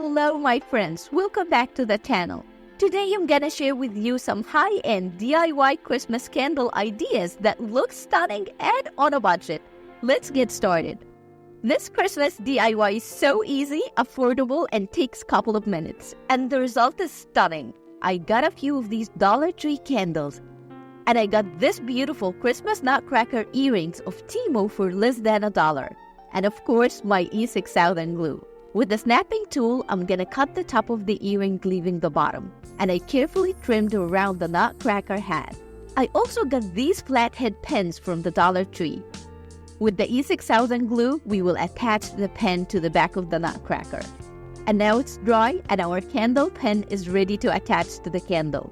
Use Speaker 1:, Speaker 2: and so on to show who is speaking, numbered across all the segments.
Speaker 1: Hello my friends, welcome back to the channel. Today I'm gonna share with you some high-end DIY Christmas candle ideas that look stunning and on a budget. Let's get started. This Christmas DIY is so easy, affordable, and takes a couple of minutes. And the result is stunning. I got a few of these Dollar Tree candles. And I got this beautiful Christmas nutcracker earrings of Timo for less than $1. And of course, my E6000 glue. With the snapping tool, I'm gonna cut the top of the earring, leaving the bottom. And I carefully trimmed around the nutcracker hat. I also got these flathead pens from the Dollar Tree. With the E6000 glue, we will attach the pen to the back of the nutcracker. And now it's dry and our candle pen is ready to attach to the candle.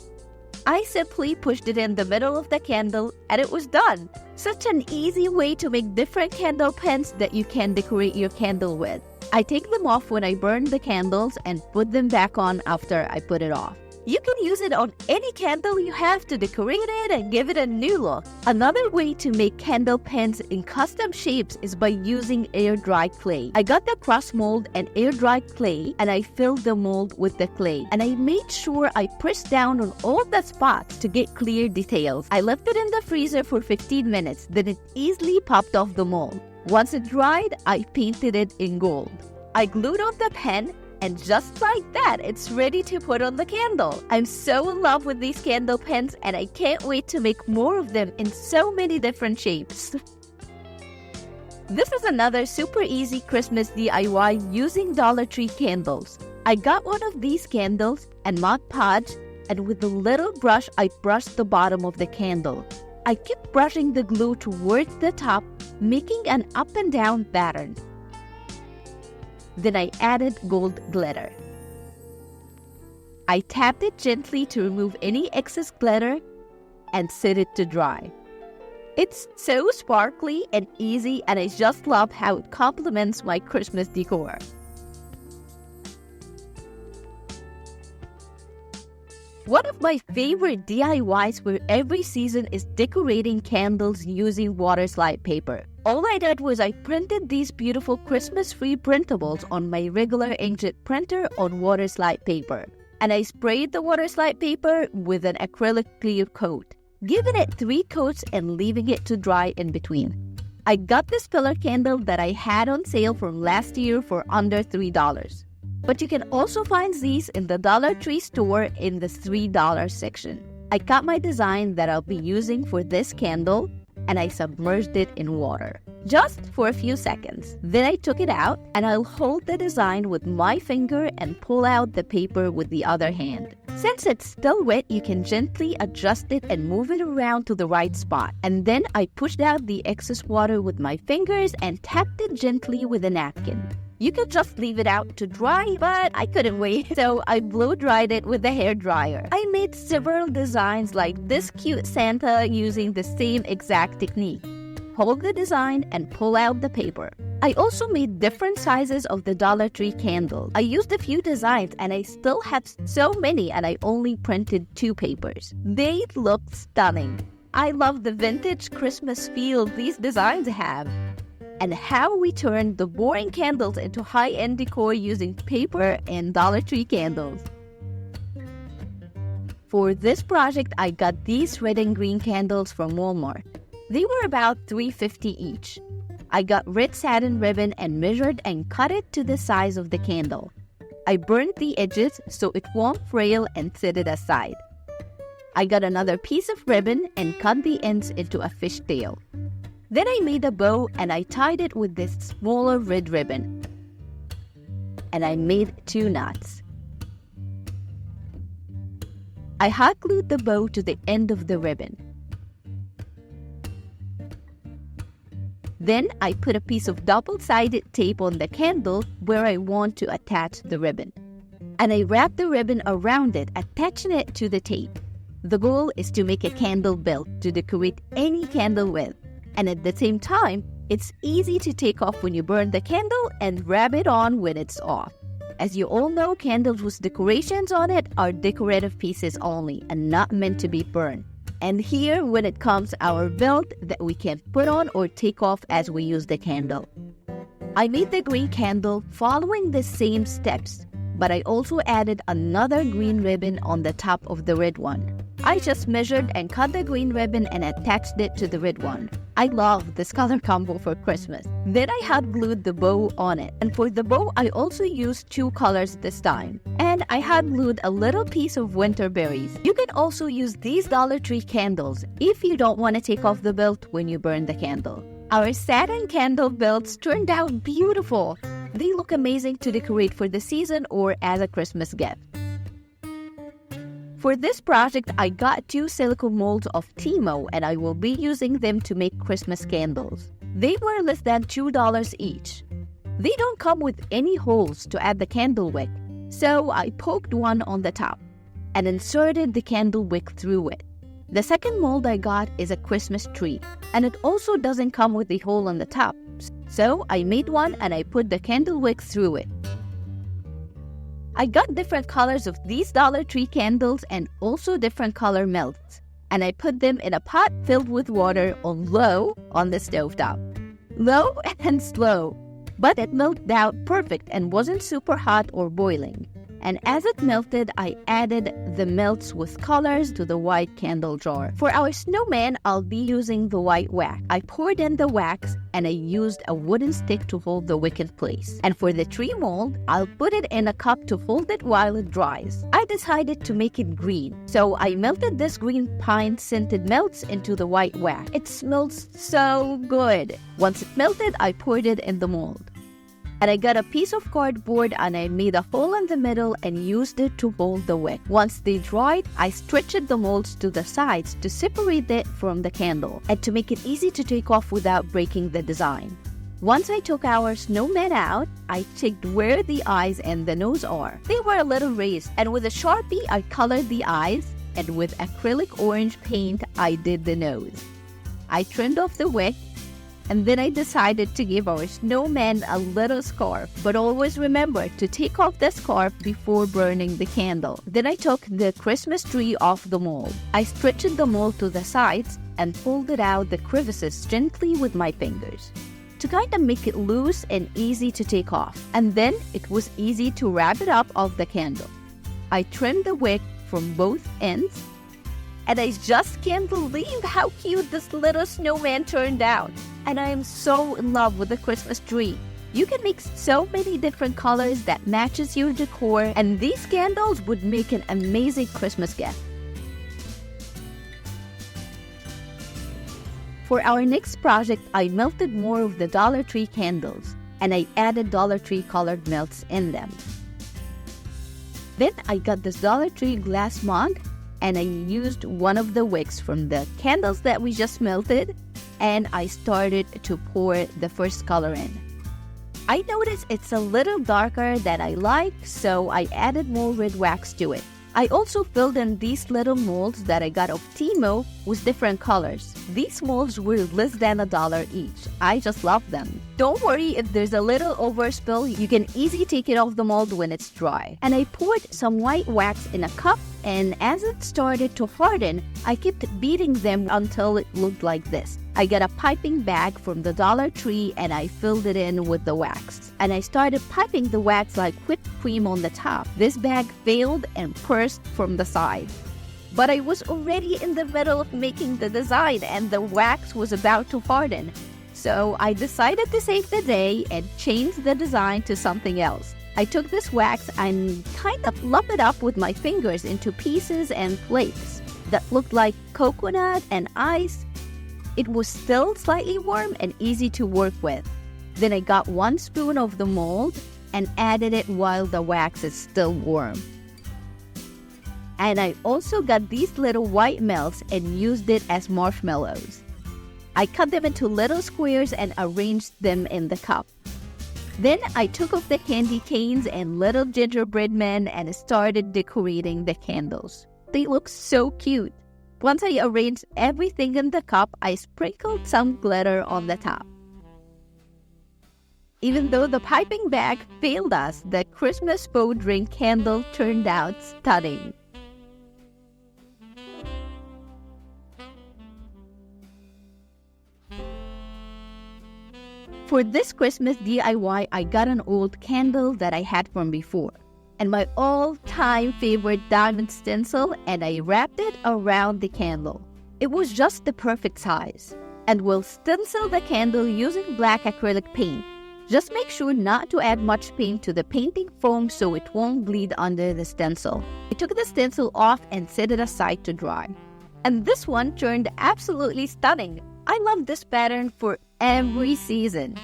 Speaker 1: I simply pushed it in the middle of the candle and it was done. Such an easy way to make different candle pens that you can decorate your candle with. I take them off when I burn the candles and put them back on after I put it off. You can use it on any candle you have to decorate it and give it a new look. Another way to make candle pens in custom shapes is by using air-dried clay. I got the cross mold and air-dried clay and I filled the mold with the clay. And I made sure I pressed down on all the spots to get clear details. I left it in the freezer for 15 minutes, then it easily popped off the mold. Once it dried, I painted it in gold. I glued on the pen, and just like that, it's ready to put on the candle. I'm so in love with these candle pens and I can't wait to make more of them in so many different shapes. This is another super easy Christmas DIY using Dollar Tree candles. I got one of these candles and Mod Podge, and with a little brush, I brushed the bottom of the candle. I kept brushing the glue towards the top, making an up and down pattern. Then I added gold glitter. I tapped it gently to remove any excess glitter and set it to dry. It's so sparkly and easy, and I just love how it complements my Christmas decor. One of my favorite DIYs for every season is decorating candles using Waterslide paper. All I did was I printed these beautiful Christmas-free printables on my regular inkjet printer on Waterslide paper. And I sprayed the Waterslide paper with an acrylic clear coat, giving it 3 coats and leaving it to dry in between. I got this pillar candle that I had on sale from last year for under $3. But you can also find these in the Dollar Tree store in the $3 section. I cut my design that I'll be using for this candle and I submerged it in water, just for a few seconds. Then I took it out and I'll hold the design with my finger and pull out the paper with the other hand. Since it's still wet, you can gently adjust it and move it around to the right spot. And then I pushed out the excess water with my fingers and tapped it gently with a napkin. You could just leave it out to dry, but I couldn't wait, so I blow-dried it with a hairdryer. I made several designs like this cute Santa using the same exact technique. Hold the design and pull out the paper. I also made different sizes of the Dollar Tree candle. I used a few designs and I still have so many, and I only printed 2 papers. They look stunning. I love the vintage Christmas feel these designs have, and how we turned the boring candles into high-end decor using paper and Dollar Tree candles. For this project, I got these red and green candles from Walmart. They were about $3.50 each. I got red satin ribbon and measured and cut it to the size of the candle. I burned the edges so it won't frail and set it aside. I got another piece of ribbon and cut the ends into a fishtail. Then I made a bow and I tied it with this smaller red ribbon. And I made 2 knots. I hot glued the bow to the end of the ribbon. Then I put a piece of double-sided tape on the candle where I want to attach the ribbon. And I wrapped the ribbon around it, attaching it to the tape. The goal is to make a candle belt to decorate any candle with. And at the same time, it's easy to take off when you burn the candle and wrap it on when it's off. As you all know, candles with decorations on it are decorative pieces only and not meant to be burned. And here, when it comes our belt that we can put on or take off as we use the candle. I made the green candle following the same steps, but I also added another green ribbon on the top of the red one. I just measured and cut the green ribbon and attached it to the red one. I love this color combo for Christmas. Then I hot glued the bow on it. And for the bow, I also used 2 colors this time. And I hot glued a little piece of winter berries. You can also use these Dollar Tree candles if you don't want to take off the belt when you burn the candle. Our satin candle belts turned out beautiful. They look amazing to decorate for the season or as a Christmas gift. For this project, I got 2 silicone molds of Timo and I will be using them to make Christmas candles. They were less than $2 each. They don't come with any holes to add the candle wick, so I poked one on the top and inserted the candle wick through it. The second mold I got is a Christmas tree, and it also doesn't come with a hole on the top, so I made one and I put the candle wick through it. I got different colors of these Dollar Tree candles and also different color melts, and I put them in a pot filled with water on low on the stovetop. Low and slow, but it melted out perfect and wasn't super hot or boiling. And as it melted, I added the melts with colors to the white candle jar. For our snowman, I'll be using the white wax. I poured in the wax and I used a wooden stick to hold the wick in place. And for the tree mold, I'll put it in a cup to hold it while it dries. I decided to make it green, so I melted this green pine scented melts into the white wax. It smells so good. Once it melted, I poured it in the mold. And I got a piece of cardboard and I made a hole in the middle and used it to hold the wick. Once they dried, I stretched the molds to the sides to separate it from the candle and to make it easy to take off without breaking the design. Once I took our snowman out, I checked where the eyes and the nose are. They were a little raised, and with a Sharpie, I colored the eyes, and with acrylic orange paint, I did the nose. I trimmed off the wick, and then I decided to give our snowman a little scarf. But always remember to take off the scarf before burning the candle. Then I took the Christmas tree off the mold. I stretched the mold to the sides and folded out the crevices gently with my fingers to kind of make it loose and easy to take off. And then it was easy to wrap it up of the candle. I trimmed the wick from both ends, and I just can't believe how cute this little snowman turned out. And I am so in love with the Christmas tree. You can make so many different colors that matches your decor, and these candles would make an amazing Christmas gift. For our next project, I melted more of the Dollar Tree candles, and I added Dollar Tree colored melts in them. Then I got this Dollar Tree glass mug, and I used one of the wicks from the candles that we just melted, and I started to pour the first color in. I noticed it's a little darker than I like, so I added more red wax to it. I also filled in these little molds that I got of Timo with different colors. These molds were less than $1 each. I just love them. Don't worry if there's a little overspill, you can easily take it off the mold when it's dry. And I poured some white wax in a cup, and as it started to harden, I kept beating them until it looked like this. I got a piping bag from the Dollar Tree and I filled it in with the wax. And I started piping the wax like whipped cream on the top. This bag failed and burst from the side. But I was already in the middle of making the design and the wax was about to harden. So I decided to save the day and change the design to something else. I took this wax and kind of lumped it up with my fingers into pieces and flakes that looked like coconut and ice. It was still slightly warm and easy to work with. Then I got 1 spoon of the mold and added it while the wax is still warm. And I also got these little white melts and used it as marshmallows. I cut them into little squares and arranged them in the cup. Then I took off the candy canes and little gingerbread men and started decorating the candles. They look so cute. Once I arranged everything in the cup, I sprinkled some glitter on the top. Even though the piping bag failed us, the Christmas bow drink candle turned out stunning. For this Christmas DIY, I got an old candle that I had from before. and my all-time favorite diamond stencil, and I wrapped it around the candle. It was just the perfect size. And we'll stencil the candle using black acrylic paint. Just make sure not to add much paint to the painting foam so it won't bleed under the stencil. I took the stencil off and set it aside to dry. And this one turned absolutely stunning. I love this pattern for every season.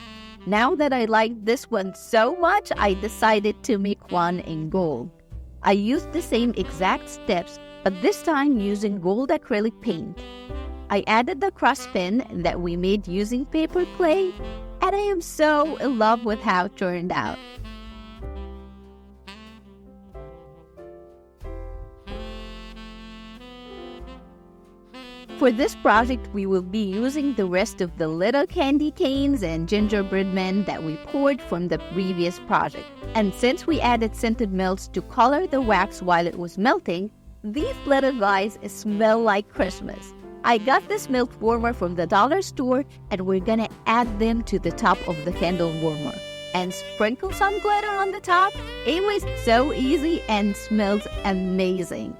Speaker 1: Now that I like this one so much, I decided to make one in gold. I used the same exact steps, but this time using gold acrylic paint. I added the cross pin that we made using paper clay, and I am so in love with how it turned out. For this project, we will be using the rest of the little candy canes and gingerbread men that we poured from the previous project. And since we added scented melts to color the wax while it was melting, these little guys smell like Christmas. I got this melt warmer from the dollar store, and we're gonna add them to the top of the candle warmer and sprinkle some glitter on the top. It was so easy and smells amazing.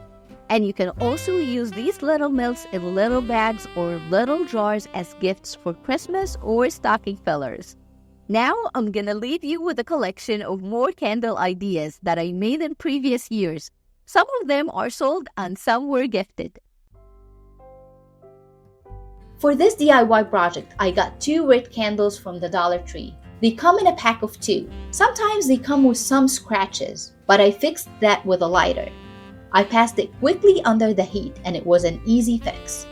Speaker 1: And you can also use these little melts in little bags or little jars as gifts for Christmas or stocking fillers. Now I'm gonna leave you with a collection of more candle ideas that I made in previous years. Some of them are sold and some were gifted. For this DIY project, I got 2 red candles from the Dollar Tree. They come in a pack of 2. Sometimes they come with some scratches, but I fixed that with a lighter. I passed it quickly under the heat and it was an easy fix.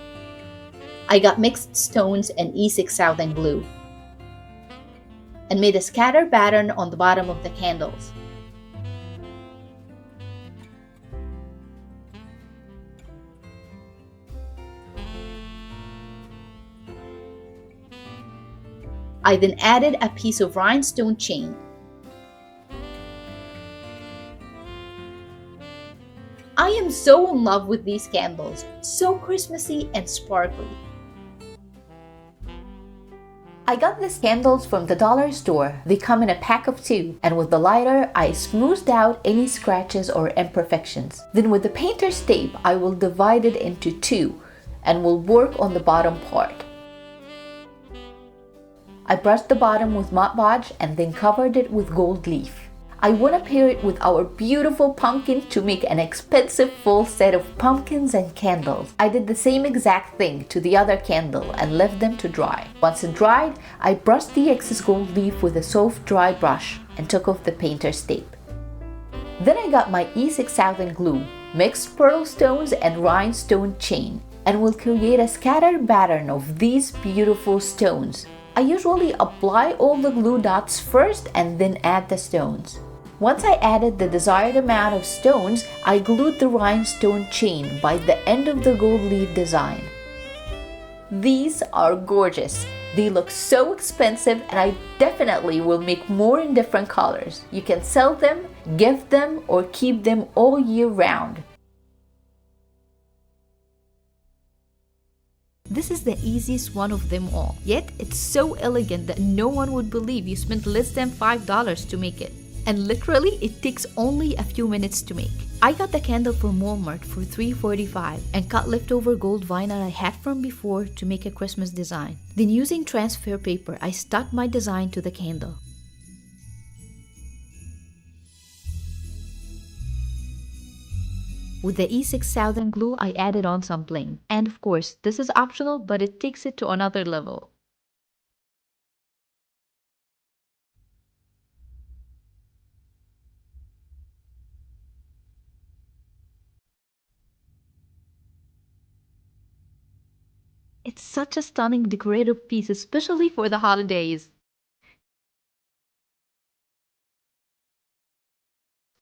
Speaker 1: I got mixed stones and E6000 glue and made a scatter pattern on the bottom of the candles. I then added a piece of rhinestone chain. I am so in love with these candles, so Christmassy and sparkly. I got these candles from the dollar store. They come in a pack of 2, and with the lighter, I smoothed out any scratches or imperfections. Then with the painter's tape, I will divide it into 2 and will work on the bottom part. I brushed the bottom with Mod Podge and then covered it with gold leaf. I want to pair it with our beautiful pumpkin to make an expensive full set of pumpkins and candles. I did the same exact thing to the other candle and left them to dry. Once it dried, I brushed the excess gold leaf with a soft dry brush and took off the painter's tape. Then I got my E6000 glue, mixed pearl stones and rhinestone chain, and will create a scattered pattern of these beautiful stones. I usually apply all the glue dots first and then add the stones. Once I added the desired amount of stones, I glued the rhinestone chain by the end of the gold leaf design. These are gorgeous. They look so expensive, and I definitely will make more in different colors. You can sell them, gift them, or keep them all year round. This is the easiest one of them all, yet it's so elegant that no one would believe you spent less than $5 to make it. And literally, it takes only a few minutes to make. I got the candle from Walmart for $3.45 and cut leftover gold vinyl I had from before to make a Christmas design. Then using transfer paper, I stuck my design to the candle. With the E6000 glue, I added on some bling. And of course, this is optional, but it takes it to another level. It's such a stunning decorative piece, especially for the holidays.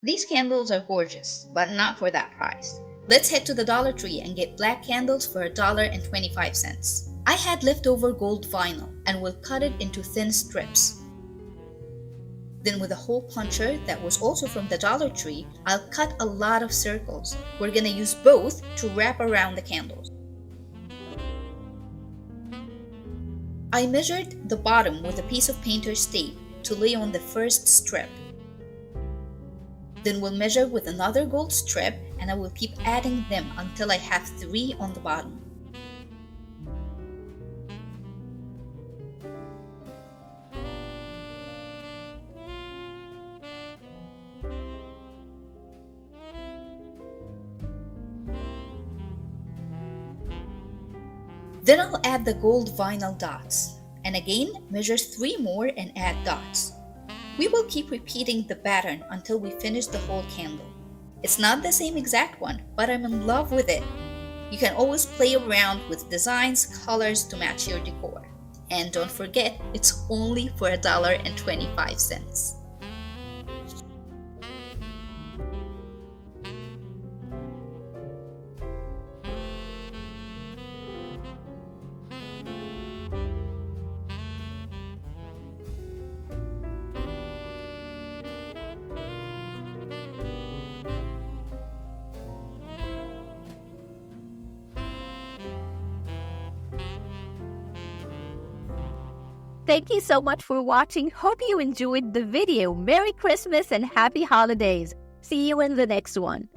Speaker 1: These candles are gorgeous, but not for that price. Let's head to the Dollar Tree and get black candles for $1.25. I had leftover gold vinyl and will cut it into thin strips. Then with a hole puncher that was also from the Dollar Tree, I'll cut a lot of circles. We're gonna use both to wrap around the candles. I measured the bottom with a piece of painter's tape to lay on the first strip.
Speaker 2: Then we'll measure with another gold strip, and I will keep adding them until I have 3 on the bottom. Then I'll add the gold vinyl dots, and again measure 3 more and add dots. We will keep repeating the pattern until we finish the whole candle. It's not the same exact one, but I'm in love with it. You can always play around with designs, colors to match your decor. And don't forget, it's only for $1.25.
Speaker 1: Thank you so much for watching. Hope you enjoyed the video. Merry Christmas and Happy Holidays. See you in the next one.